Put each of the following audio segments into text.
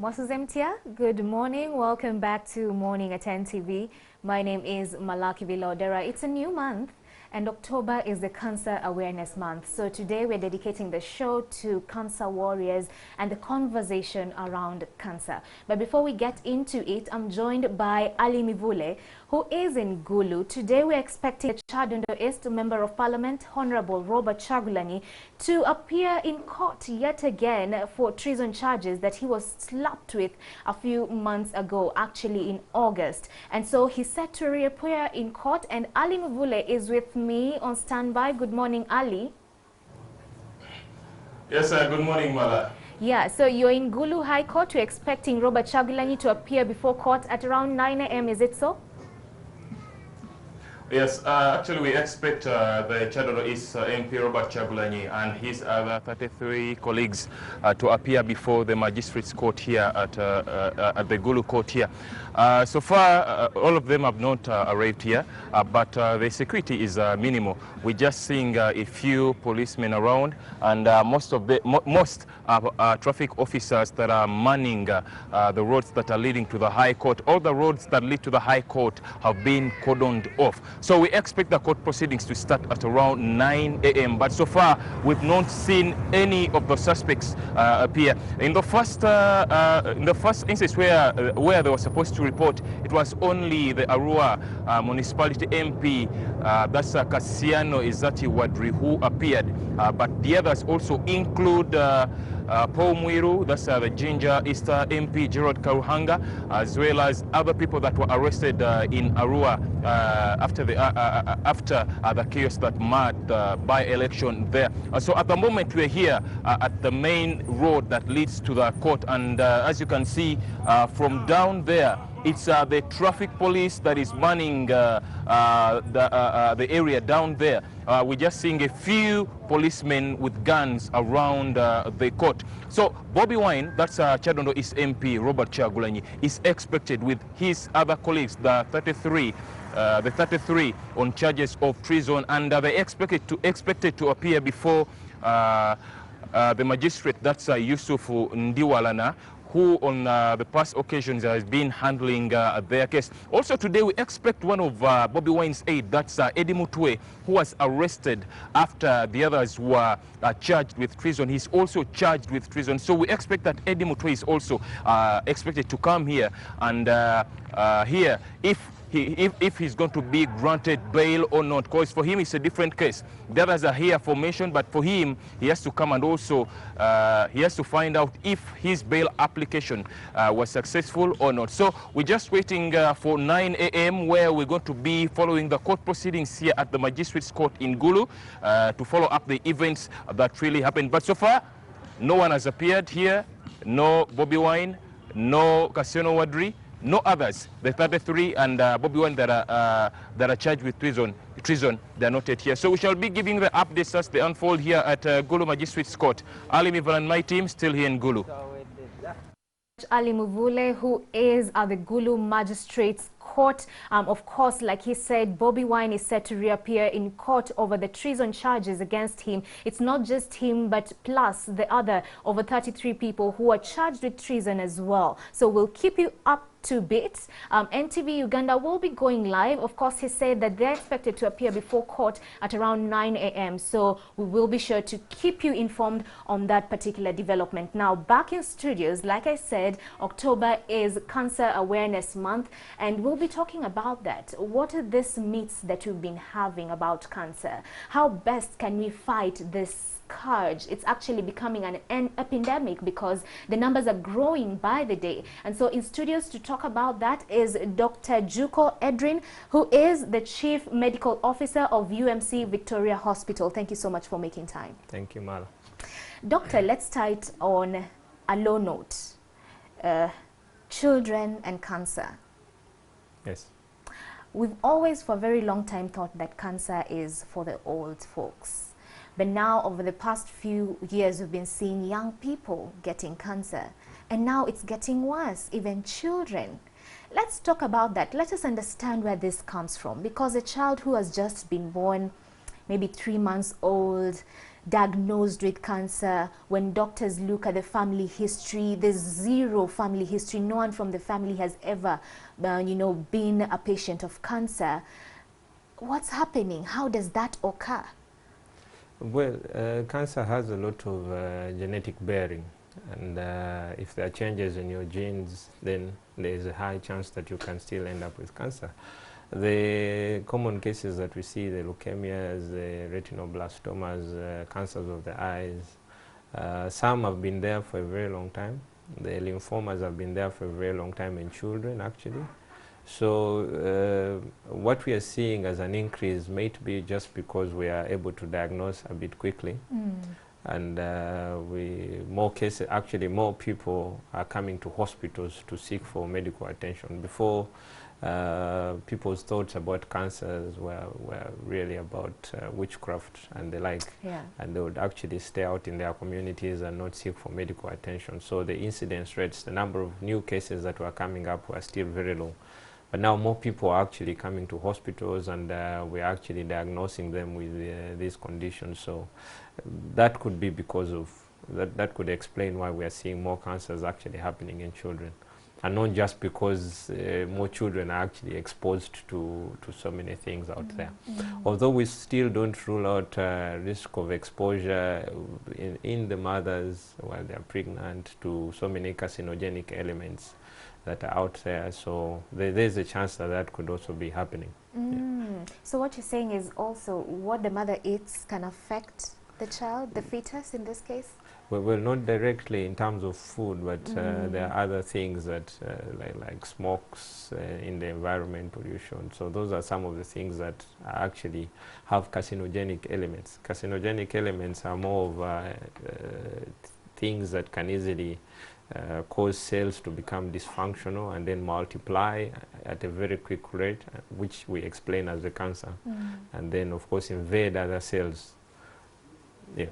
Mwasuzemtia, good morning. Welcome back to Morning at 10 TV. My name is Malaki Vilodera. It's a new month and October is the Cancer Awareness Month. So today we're dedicating the show to cancer warriors and the conversation around cancer. But before we get into it, I'm joined by Ali Mivule, who is in Gulu. Today we're expecting the Chadondo East Member of Parliament, Honorable Robert Chagulanyi, to appear in court yet again for treason charges that he was slapped with a few months ago, actually in August. And so he's set to reappear in court, and Ali Mivule is with me on standby. Good morning, Ali. Yes, good morning, Mala. Yeah, so you're in Gulu High Court. You're expecting Robert Chagulanyi to appear before court at around 9 a.m. Is it so? Yes, actually we expect the Chadondo East MP Robert Chagulanyi and his other 33 colleagues to appear before the Magistrates Court here at the Gulu Court here. So far, all of them have not arrived here, but the security is minimal. We're just seeing a few policemen around, and most traffic officers that are manning the roads that are leading to the High Court. All the roads that lead to the High Court have been cordoned off. So we expect the court proceedings to start at around 9 a.m. But so far, we've not seen any of the suspects appear. In the first instance where they were supposed to report, it was only the Arua municipality MP, that's Cassiano Izati Wadri, who appeared. But the others also include Paul Mwiru, that's the Ginger Easter MP, Gerald Karuhanga, as well as other people that were arrested in Arua after the chaos that marred the by-election there. So at the moment we're here at the main road that leads to the court, and as you can see from down there, it's the traffic police that is manning the area down there. We're just seeing a few policemen with guns around the court. So Bobby Wine, that's Chadondo East MP Robert Chagulanyi, is expected with his other colleagues, the 33 on charges of treason, and they expected to appear before the magistrate, that's Yusuf Ndiwalana, who on the past occasions has been handling their case. Also today we expect one of Bobby Wine's aide, that's Eddie Mutwe, who was arrested after the others were charged with treason. He's also charged with treason. So we expect that Eddie Mutwe is also expected to come here and hear if he's going to be granted bail or not, because for him it's a different case. The others are here for mention, but for him, he has to come and also he has to find out if his bail application was successful or not. So we're just waiting for 9 a.m. where we're going to be following the court proceedings here at the Magistrates Court in Gulu to follow up the events that really happened. But so far, no one has appeared here, no Bobby Wine, no Cassiano Wadri, no others. The 33 and Bobby Wine that are charged with treason, they are not yet here. So we shall be giving the updates as they unfold here at Gulu Magistrates Court. Ali Mival and my team still here in Gulu. Ali Muvule, who is at the Gulu Magistrates Court. Of course, like he said, Bobby Wine is set to reappear in court over the treason charges against him. It's not just him, but plus the other over 33 people who are charged with treason as well. So we'll keep you up to bits. NTV Uganda will be going live. Of course, he said that they're expected to appear before court at around 9 a.m. So we will be sure to keep you informed on that particular development. Now, back in studios, like I said, October is Cancer Awareness Month, and we'll be talking about that. What are these myths that we've been having about cancer? How best can we fight this scourge? It's actually becoming an epidemic because the numbers are growing by the day. And so in studios to talk about that is Dr. Juko Edrin, who is the Chief Medical Officer of UMC Victoria Hospital. Thank you so much for making time. Thank you, Mala. Doctor, let's start on a low note. Children and cancer. Yes. We've always for a very long time thought that cancer is for the old folks. But now, over the past few years, we've been seeing young people getting cancer. And now it's getting worse, even children. Let's talk about that. Let us understand where this comes from. Because a child who has just been born, maybe 3 months old, diagnosed with cancer. When doctors look at the family history, there's zero family history. No one from the family has ever, been a patient of cancer. What's happening? How does that occur? Well, cancer has a lot of genetic bearing, and if there are changes in your genes, then there's a high chance that you can still end up with cancer. The common cases that we see, the leukemias, the retinoblastomas, cancers of the eyes, some have been there for a very long time. The lymphomas have been there for a very long time in children, actually. So what we are seeing as an increase might be just because we are able to diagnose a bit quickly. And more people are coming to hospitals to seek for medical attention. Before, people's thoughts about cancers were really about witchcraft and the like. Yeah. And they would actually stay out in their communities and not seek for medical attention. So the incidence rates, the number of new cases that were coming up were still very low. But now more people are actually coming to hospitals, and we're actually diagnosing them with these conditions. So that could be because of, that could explain why we are seeing more cancers actually happening in children. And not just because more children are actually exposed to so many things out there. Although we still don't rule out risk of exposure in the mothers while they're pregnant to so many carcinogenic elements that are out there. So there's a chance that that could also be happening. Yeah. So what you're saying is also what the mother eats can affect the child, the fetus in this case? Well, not directly in terms of food, but there are other things that like smokes in the environment, pollution. So those are some of the things that actually have carcinogenic elements. Carcinogenic elements are more of things that can easily cause cells to become dysfunctional and then multiply at a very quick rate, which we explain as the cancer, and then of course invade other cells. Yeah.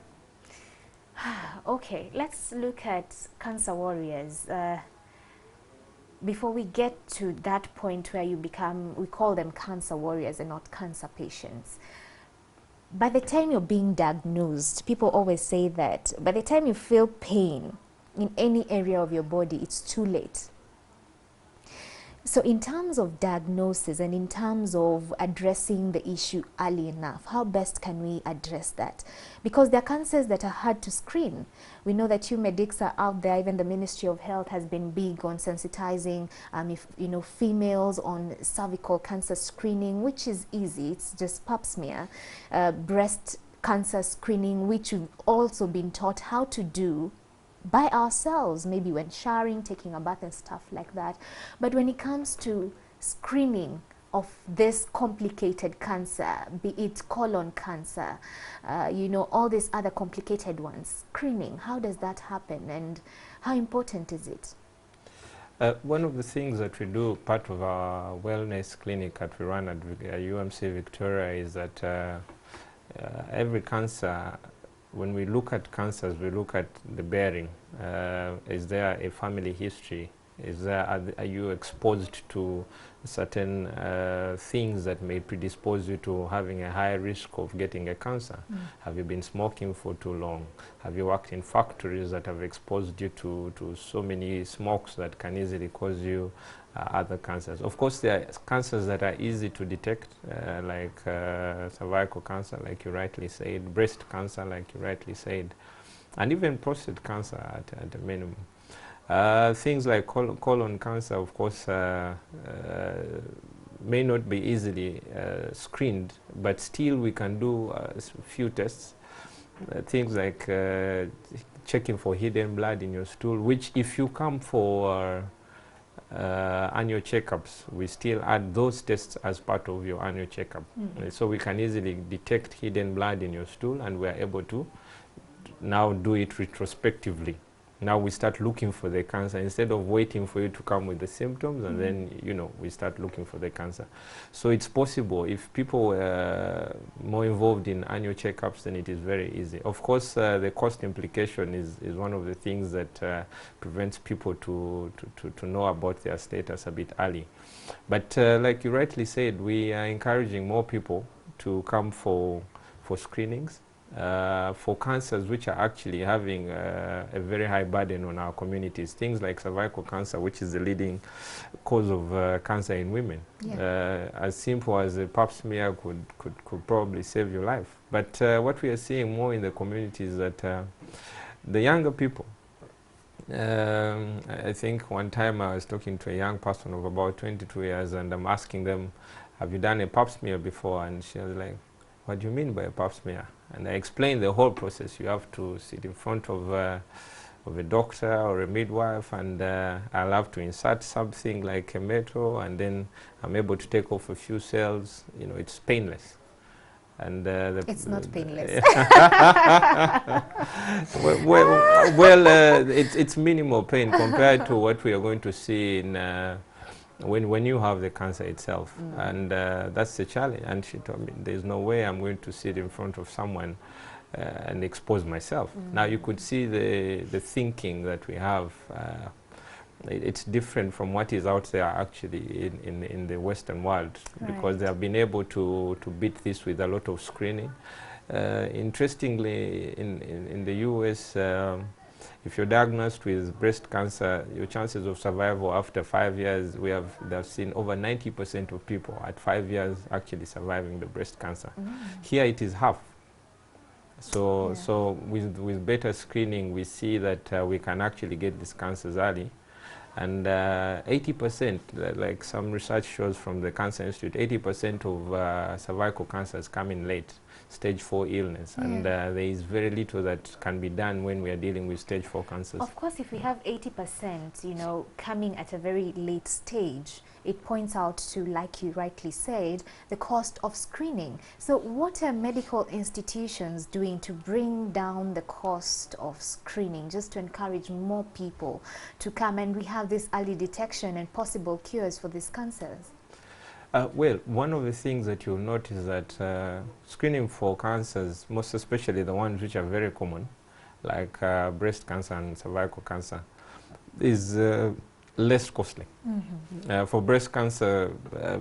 Okay, let's look at cancer warriors. Before we get to that point where you become, we call them cancer warriors and not cancer patients. By the time you're being diagnosed, people always say that by the time you feel pain in any area of your body, it's too late. So in terms of diagnosis and in terms of addressing the issue early enough, how best can we address that? Because there are cancers that are hard to screen. We know that you medics are out there, even the Ministry of Health has been big on sensitizing females on cervical cancer screening, which is easy, it's just pap smear. Breast cancer screening, which we've also been taught how to do by ourselves, maybe when showering, taking a bath and stuff like that. But when it comes to screening of this complicated cancer, be it colon cancer, all these other complicated ones, screening, how does that happen and how important is it? One of the things that we do, part of our wellness clinic that we run at UMC Victoria, is that every cancer, when we look at cancers, we look at the bearing. Is there a family history? Are you exposed to certain things that may predispose you to having a high risk of getting a cancer? Have you been smoking for too long? Have you worked in factories that have exposed you to so many smokes that can easily cause you other cancers? Of course, there are cancers that are easy to detect, like cervical cancer, like you rightly said, breast cancer, like you rightly said, and even prostate cancer at a minimum. Things like colon cancer, of course, may not be easily screened, but still we can do a few tests. Things like checking for hidden blood in your stool, which if you come for annual checkups, we still add those tests as part of your annual checkup. So we can easily detect hidden blood in your stool, and we are able to now do it retrospectively. Now we start looking for the cancer instead of waiting for you to come with the symptoms, and then we start looking for the cancer. So it's possible. If people are more involved in annual checkups, then it is very easy. Of course, the cost implication is one of the things that prevents people to know about their status a bit early. But like you rightly said, we are encouraging more people to come for screenings. for cancers which are actually having a very high burden on our communities. Things like cervical cancer, which is the leading cause of cancer in women. Yeah. As simple as a pap smear could probably save your life. But what we are seeing more in the community is that the younger people, I think one time I was talking to a young person of about 22 years, and I'm asking them, have you done a pap smear before? And she was like, what do you mean by a pap smear? And I explained the whole process. You have to sit in front of a doctor or a midwife, and I'll have to insert something like a metal, and then I'm able to take off a few cells. You know, it's painless. And it's not painless. It's minimal pain compared to what we are going to see in when you have the cancer itself. And that's the challenge. And she told me, there's no way I'm going to sit in front of someone and expose myself. Now you could see the thinking that we have. It's different from what is out there actually in the Western world, because they have been able to beat this with a lot of screening. Interestingly, in the US, if you're diagnosed with breast cancer, your chances of survival after 5 years, they've seen over 90% of people at 5 years actually surviving the breast cancer. Here it is half. So, so with better screening, we see that we can actually get these cancers early. And 80%, like some research shows from the Cancer Institute, 80% of cervical cancers come in late, stage 4 illness. And there is very little that can be done when we are dealing with stage 4 cancers. Of course, if we have 80%, you know, coming at a very late stage, it points out to, like you rightly said, the cost of screening. So what are medical institutions doing to bring down the cost of screening, just to encourage more people to come and we have this early detection and possible cures for these cancers? Well, one of the things that you'll notice is that screening for cancers, most especially the ones which are very common, like breast cancer and cervical cancer, is less costly. For breast cancer,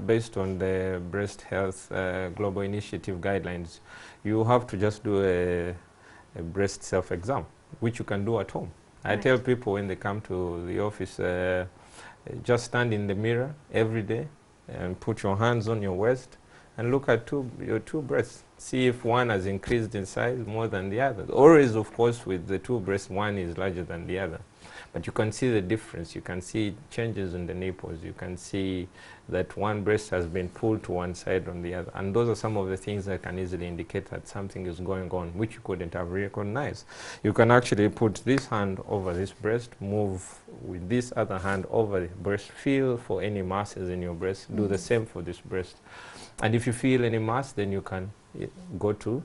based on the Breast Health Global Initiative guidelines, you have to just do a breast self-exam, which you can do at home. I tell people when they come to the office, just stand in the mirror every day and put your hands on your waist and look at your two breasts. See if one has increased in size more than the other. Always, of course, with the two breasts, one is larger than the other. But you can see the difference. You can see changes in the nipples. You can see that one breast has been pulled to one side on the other. And those are some of the things that can easily indicate that something is going on, which you couldn't have recognized. You can actually put this hand over this breast, move with this other hand over the breast, feel for any masses in your breast, do the same for this breast. And if you feel any mass, then you can go to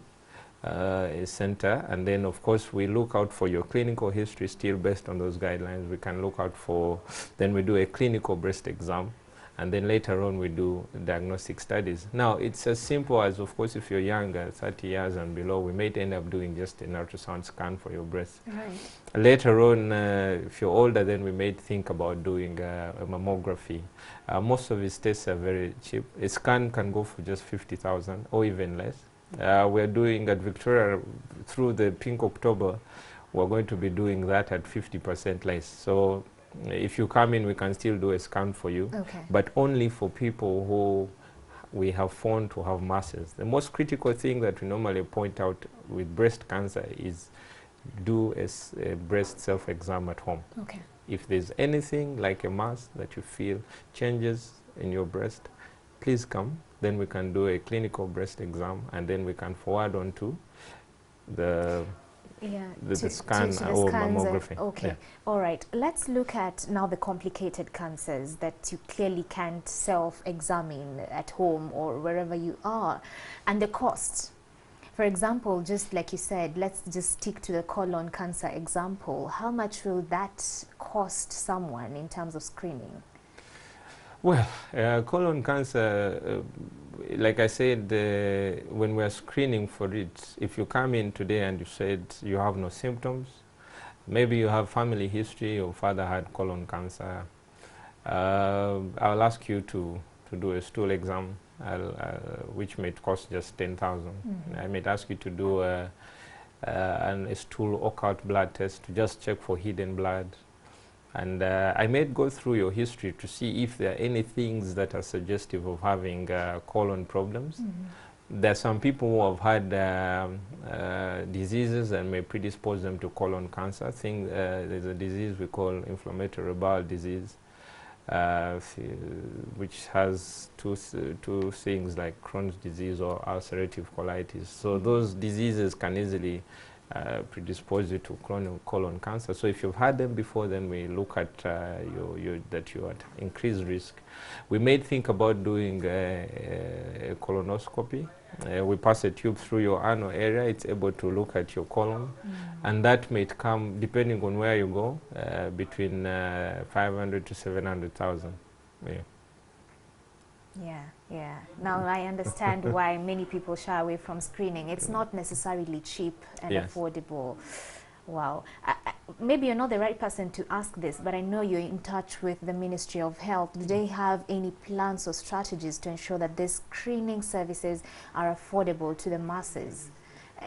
a center, and then of course we look out for your clinical history still based on those guidelines. We can look out for, then we do a clinical breast exam, and then later on we do diagnostic studies. Now it's as simple as, of course, if you're younger, 30 years and below, we may end up doing just an ultrasound scan for your breast. Later on, if you're older, then we may think about doing a mammography. Most of these tests are very cheap. A scan can go for just 50,000 or even less. We're doing at Victoria, through the Pink October, we're going to be doing that at 50% less. So if you come in, we can still do a scan for you, but only for people who we have found to have masses. The most critical thing that we normally point out with breast cancer is do a breast self-exam at home. If there's anything like a mass that you feel changes in your breast, please come. Then we can do a clinical breast exam, and then we can forward on to the scan or mammography. All right. Let's look at now the complicated cancers that you clearly can't self-examine at home or wherever you are, and the costs. For example, just like you said, let's just stick to the colon cancer example. How much will that cost someone in terms of screening? Well, colon cancer, like I said, when we are screening for it, if you come in today and you said you have no symptoms, maybe you have family history, your father had colon cancer, I'll ask you to do a stool exam which may cost just 10,000. I might ask you to do a stool occult blood test to just check for hidden blood. And I may go through your history to see if there are any things that are suggestive of having colon problems. There are some people who have had diseases and may predispose them to colon cancer. There's a disease we call inflammatory bowel disease, which has two things like Crohn's disease or ulcerative colitis. So those diseases can easily predispose you to colon cancer. So if you've had them before, then we look at that you're at increased risk. We may think about doing a colonoscopy. We pass a tube through your anal area. It's able to look at your colon, and that may come, depending on where you go, between 500 to 700,000. Yeah. Now I understand why many people shy away from screening. It's not necessarily cheap and affordable. Wow. Maybe you're not the right person to ask this, but I know you're in touch with the Ministry of Health. Do they have any plans or strategies to ensure that these screening services are affordable to the masses?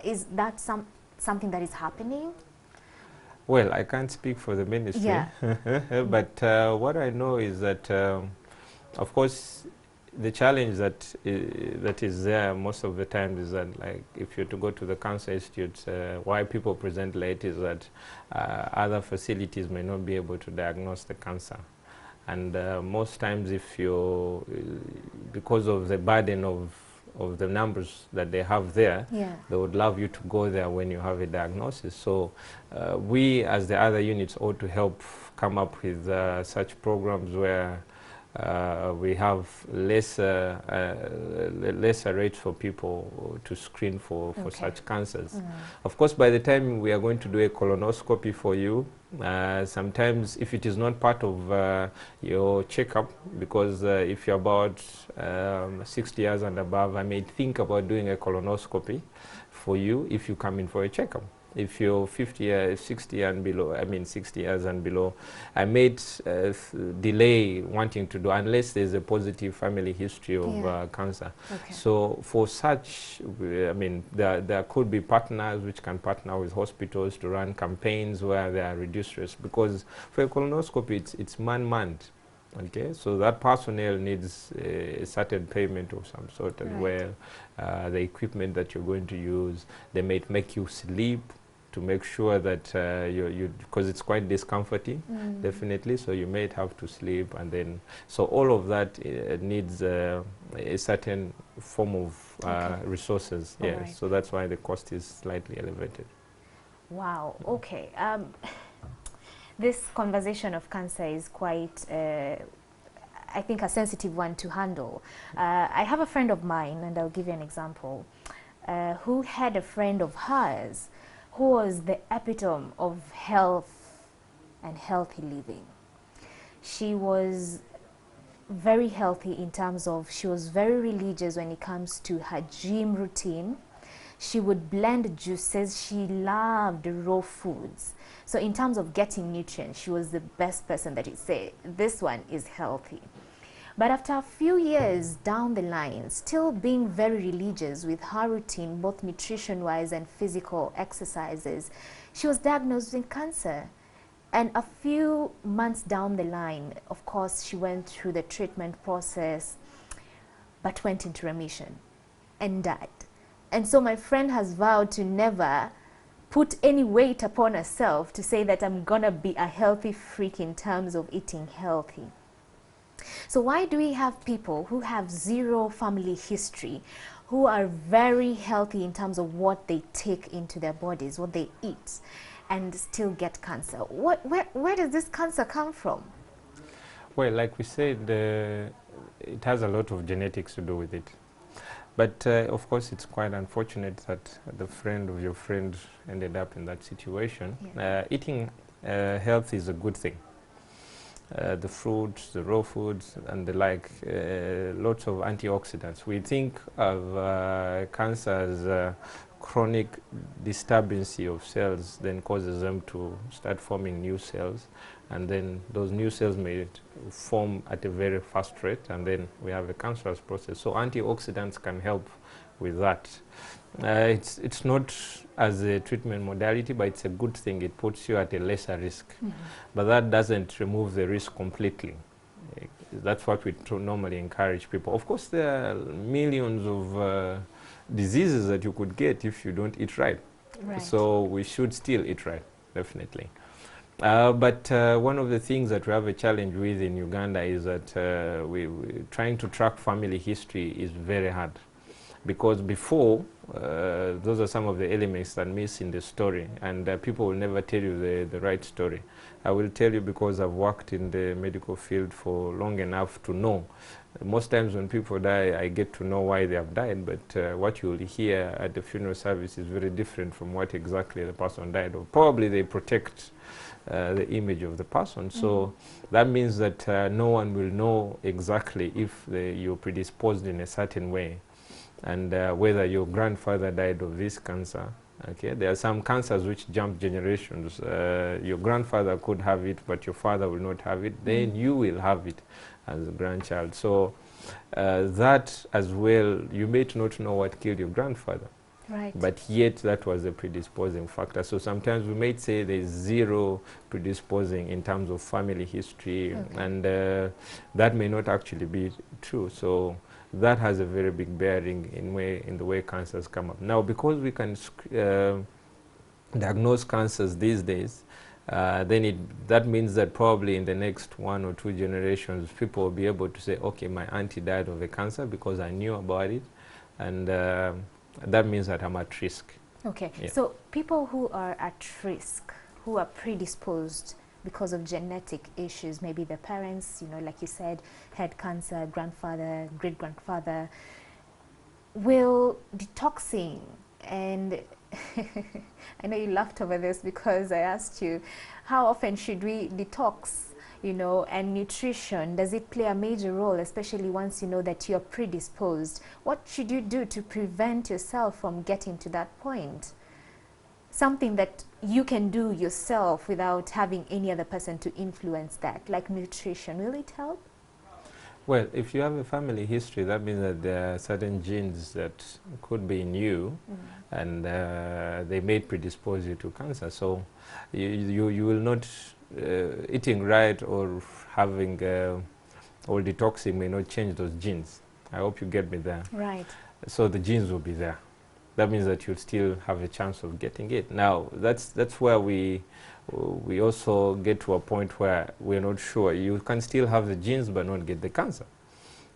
Is that something that is happening? Well, I can't speak for the ministry, but what I know is that, of course, the challenge that is there most of the time is that, like, if you're to go to the cancer institutes, why people present late is that other facilities may not be able to diagnose the cancer. And most times, because of the burden of the numbers that they have there, they would love you to go there when you have a diagnosis. So we, as the other units, ought to help come up with such programs where we have lesser rates for people to screen for such cancers. Of course, by the time we are going to do a colonoscopy for you, sometimes if it is not part of your checkup, because if you're about 60 years and above, I may think about doing a colonoscopy for you if you come in for a checkup. If you're 60 and below, 60 years and below, I may delay wanting to do unless there's a positive family history of cancer. So for such, there could be partners which can partner with hospitals to run campaigns where there are reduced risks, because for a colonoscopy, it's man-manned. Okay, so that personnel needs a certain payment of some sort as well. The equipment that you're going to use, they may make you sleep to make sure that because it's quite discomforting, definitely, so you may have to sleep, and then, so all of that needs a certain form of resources. So that's why the cost is slightly elevated. Wow, okay. This conversation of cancer is quite, I think, a sensitive one to handle. I have a friend of mine, and I'll give you an example, who had a friend of hers who was the epitome of health and healthy living. She was very healthy in terms of, she was very religious when it comes to her gym routine. She would blend juices. She loved raw foods. So in terms of getting nutrients, she was the best person that you'd say, this one is healthy. But after a few years down the line, still being very religious with her routine, both nutrition-wise and physical exercises, she was diagnosed with cancer. And a few months down the line, of course, she went through the treatment process, but went into remission and died. And so my friend has vowed to never put any weight upon herself to say that I'm gonna be a healthy freak in terms of eating healthy. So why do we have people who have zero family history, who are very healthy in terms of what they take into their bodies, what they eat, and still get cancer? Where does this cancer come from? Well, like we said, it has a lot of genetics to do with it. But of course, it's quite unfortunate that the friend of your friend ended up in that situation. Eating health is a good thing. The fruits, the raw foods, and the like, lots of antioxidants. We think of cancer as chronic disturbance of cells then causes them to start forming new cells, and then those new cells may form at a very fast rate, and then we have a cancerous process. So antioxidants can help with that. It's not as a treatment modality, but it's a good thing. It puts you at a lesser risk. But that doesn't remove the risk completely. That's what we normally encourage people. Of course, there are millions of diseases that you could get if you don't eat right. So we should still eat right, definitely. But one of the things that we have a challenge with in Uganda is that we trying to track family history is very hard. Because before, those are some of the elements that miss in the story, and people will never tell you the right story. I will tell you because I've worked in the medical field for long enough to know. Most times when people die, I get to know why they have died, but what you will hear at the funeral service is very different from what exactly the person died of. Probably they protect the image of the person, so that means that no one will know exactly if you're predisposed in a certain way, and whether your grandfather died of this cancer. Okay, there are some cancers which jump generations. Your grandfather could have it, but your father will not have it. Then you will have it as a grandchild. So that as well, you may not know what killed your grandfather. Right. But yet that was a predisposing factor. So sometimes we might say there's zero predisposing in terms of family history, and that may not actually be true. So that has a very big bearing in the way cancers come up. Now, because we can diagnose cancers these days, then that means that probably in the next 1 or 2 generations, people will be able to say, okay, my auntie died of a cancer because I knew about it, and that means that I'm at risk. Okay, yeah. So people who are at risk, who are predisposed because of genetic issues, maybe their parents, you know, like you said, had cancer, grandfather, great-grandfather, will detoxing, and I know you laughed over this because I asked you, how often should we detox, you know, and nutrition, does it play a major role, especially once you know that you're predisposed? What should you do to prevent yourself from getting to that point? Something that you can do yourself without having any other person to influence that, like nutrition. Will it help? Well, if you have a family history, that means that there are certain genes that could be in you, and they may predispose you to cancer. So you will not, eating right or having or detoxing may not change those genes. I hope you get me there. Right. So the genes will be there. That means that you'll still have a chance of getting it. Now, that's where we also get to a point where we're not sure. You can still have the genes but not get the cancer.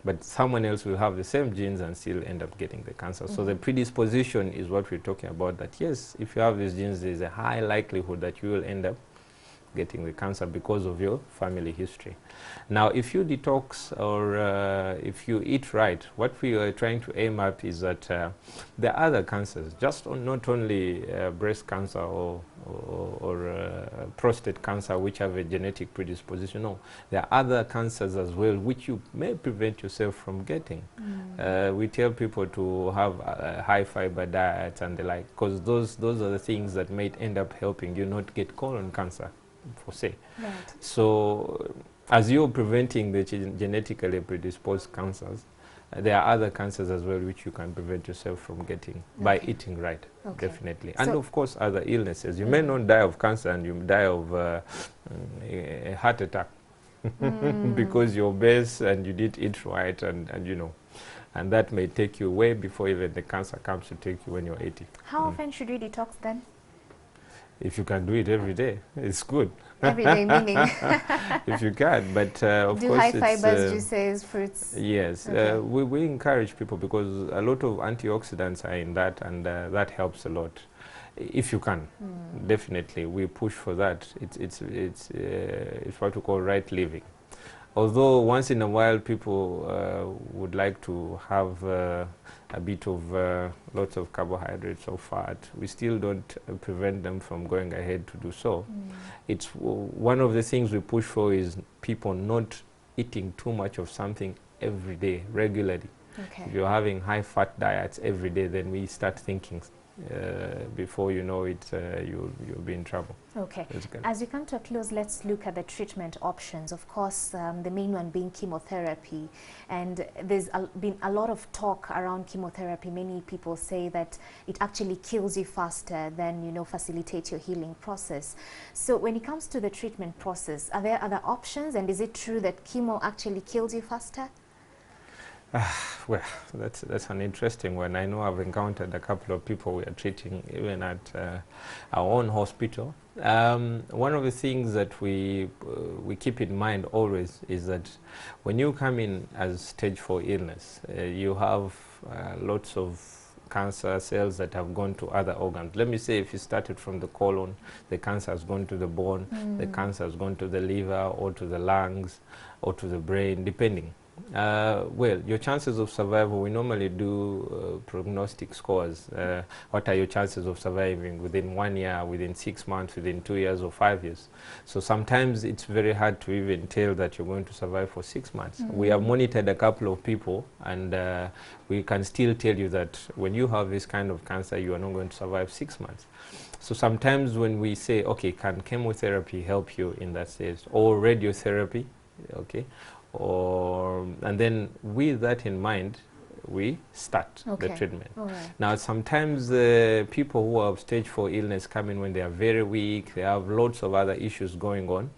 But someone else will have the same genes and still end up getting the cancer. So the predisposition is what we're talking about, that yes, if you have these genes, there's a high likelihood that you will end up getting the cancer because of your family history. Now, if you detox or if you eat right, what we are trying to aim at is that there are other cancers, just not only breast cancer or prostate cancer, which have a genetic predisposition. No, there are other cancers as well, which you may prevent yourself from getting. We tell people to have high fiber diets and the like, because those are the things that might end up helping you not get colon cancer, for say. Right. So as you're preventing the genetically predisposed cancers, there are other cancers as well which you can prevent yourself from getting by eating right, definitely. And of course other illnesses. You may not die of cancer and you die of a heart attack because you're obese and you didn't eat right, and you know, and that may take you way before even the cancer comes to take you when you're 80. How often should we detox then? If you can do it every day, it's good. Every day meaning? If you can, but of do course high fibers, juices, fruits? Yes, we encourage people because a lot of antioxidants are in that, and that helps a lot. If you can, definitely, we push for that. It's what we call right living. Although once in a while people would like to have a bit of lots of carbohydrates or fat, we still don't prevent them from going ahead to do so. It's one of the things we push for is people not eating too much of something every day, regularly. If you're having high fat diets every day, then we start thinking before you know it, you'll be in trouble. Okay. Basically. As we come to a close, let's look at the treatment options. Of course, the main one being chemotherapy. And there's been a lot of talk around chemotherapy. Many people say that it actually kills you faster than, you know, facilitate your healing process. So when it comes to the treatment process, are there other options? And is it true that chemo actually kills you faster? Well, that's an interesting one. I know I've encountered a couple of people we are treating even at our own hospital. One of the things that we keep in mind always is that when you come in as stage 4 illness, you have lots of cancer cells that have gone to other organs. Let me say if you started from the colon, the cancer has gone to the bone, the cancer has gone to the liver or to the lungs or to the brain, depending. Well, your chances of survival, we normally do prognostic scores. What are your chances of surviving within 1 year, within 6 months, within 2 years or 5 years? So sometimes it's very hard to even tell that you're going to survive for 6 months. We have monitored a couple of people, and we can still tell you that when you have this kind of cancer, you are not going to survive 6 months. So sometimes when we say, okay, can chemotherapy help you in that stage, or radiotherapy, okay, and then with that in mind, we start the treatment. Now, sometimes people who have stage 4 illness come in when they are very weak, they have lots of other issues going on,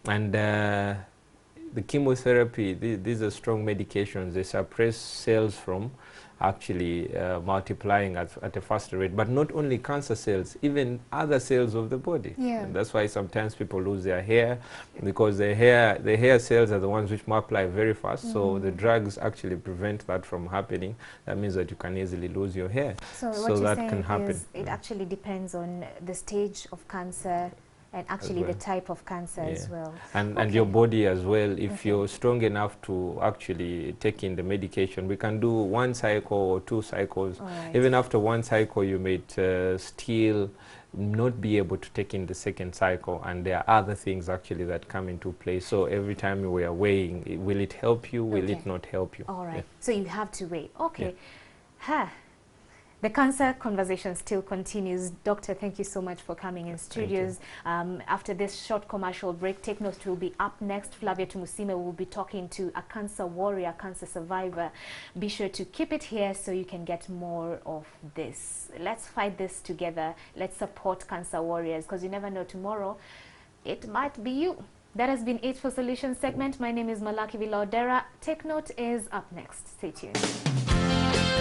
and the chemotherapy, these are strong medications, they suppress cells from actually multiplying at a faster rate, but not only cancer cells, even other cells of the body. And that's why sometimes people lose their hair, because the hair cells are the ones which multiply very fast, so the drugs actually prevent that from happening. That means that you can easily lose your hair. So what you're saying is it actually depends on the stage of cancer and actually the type of cancer as well. And your body as well. If you're strong enough to actually take in the medication, we can do 1 cycle or 2 cycles. Even after 1 cycle, you may still not be able to take in the 2nd cycle, and there are other things actually that come into play. So every time we are weighing, will it help you, will it not help you? All right. So you have to weigh. Okay. The cancer conversation still continues. Doctor, thank you so much for coming in studios. After this short commercial break, Take Note will be up next. Flavia Tumusime will be talking to a cancer warrior, cancer survivor. Be sure to keep it here so you can get more of this. Let's fight this together. Let's support cancer warriors, because you never know, tomorrow it might be you. That has been it for Solutions segment. My name is Malaki Vilaodera. Take Note is up next. Stay tuned.